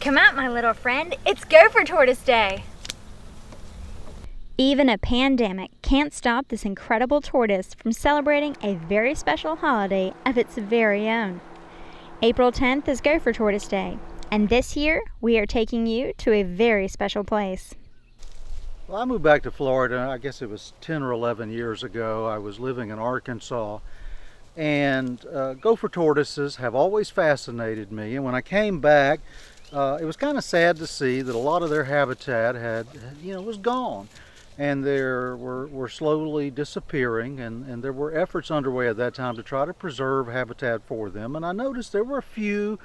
Come out, my little friend. It's Gopher Tortoise Day. Even a pandemic can't stop this incredible tortoise from celebrating a very special holiday of its very own. April 10th is Gopher Tortoise Day, and this year we are taking you to a very special place. Well, I moved back to Florida, I guess it was 10 or 11 years ago. I was living in Arkansas, and gopher tortoises have always fascinated me. And when I came back, it was kind of sad to see that a lot of their habitat was gone, and they were slowly disappearing. And there were efforts underway at that time to try to preserve habitat for them. And I noticed there were a few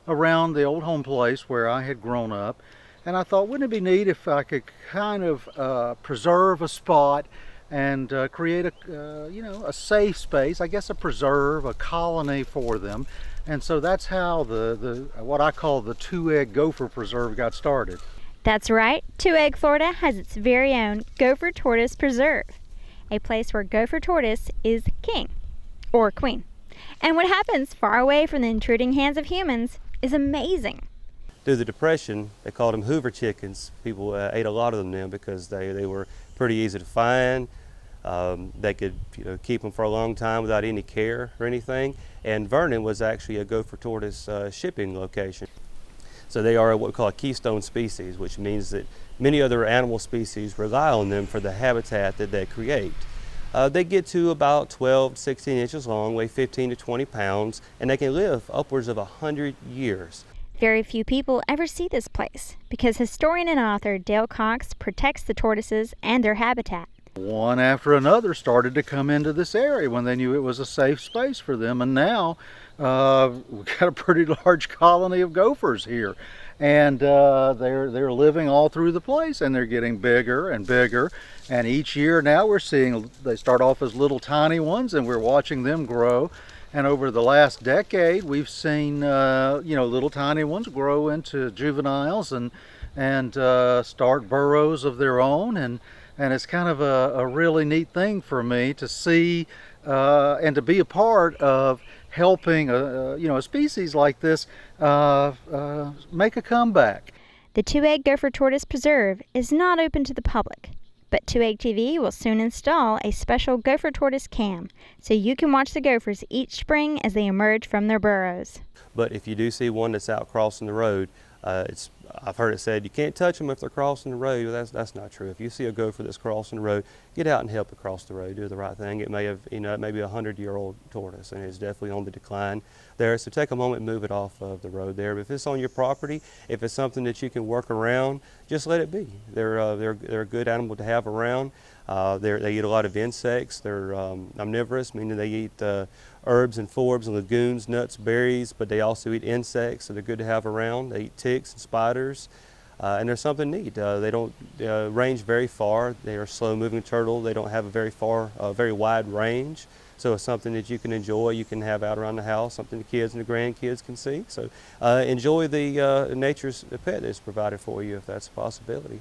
around the old home place where I had grown up. And I thought, wouldn't it be neat if I could kind of preserve a spot and create a safe space, I guess a preserve, a colony for them. And so that's how the what I call the Two-Egg Gopher Preserve got started. That's right, Two Egg, Florida has its very own Gopher Tortoise Preserve, a place where gopher tortoise is king or queen. And what happens far away from the intruding hands of humans is amazing. Through the Depression, they called them Hoover chickens. People ate a lot of them then because they were pretty easy to find. They could keep them for a long time without any care or anything. And Vernon was actually a gopher tortoise shipping location. So they are what we call a keystone species, which means that many other animal species rely on them for the habitat that they create. They get to about 12 to 16 inches long, weigh 15 to 20 pounds, and they can live upwards of 100 years. Very few people ever see this place because historian and author Dale Cox protects the tortoises and their habitat. One after another started to come into this area when they knew it was a safe space for them, and now we've got a pretty large colony of gophers here, and they're living all through the place, and they're getting bigger and bigger. And each year now we're seeing they start off as little tiny ones, and we're watching them grow. And over the last decade, we've seen little tiny ones grow into juveniles and start burrows of their own, and it's kind of a really neat thing for me to see and to be a part of helping a species like this make a comeback. The Two-Egg Gopher Tortoise Preserve is not open to the public, but Two Egg TV will soon install a special gopher tortoise cam so you can watch the gophers each spring as they emerge from their burrows. But if you do see one that's out crossing the road, I've heard it said you can't touch them if they're crossing the road. Well, that's not true. If you see a gopher that's crossing the road, get out and help it cross the road. Do the right thing. It may have, it may be a 100-year-old tortoise, and it's definitely on the decline there. So take a moment and move it off of the road there. But if it's on your property, if it's something that you can work around, just let it be. They're a good animal to have around. They eat a lot of insects. They're omnivorous, meaning they eat herbs and forbs and legumes, nuts, berries, but they also eat insects, so they're good to have around. They eat ticks and spiders, and there's something neat. They don't range very far. They are a slow-moving turtle. They don't have a very wide range, so it's something that you can enjoy. You can have out around the house, something the kids and the grandkids can see. So enjoy the nature's pet that's provided for you if that's a possibility.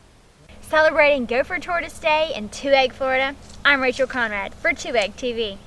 Celebrating Gopher Tortoise Day in Two Egg, Florida, I'm Rachel Conrad for Two Egg TV.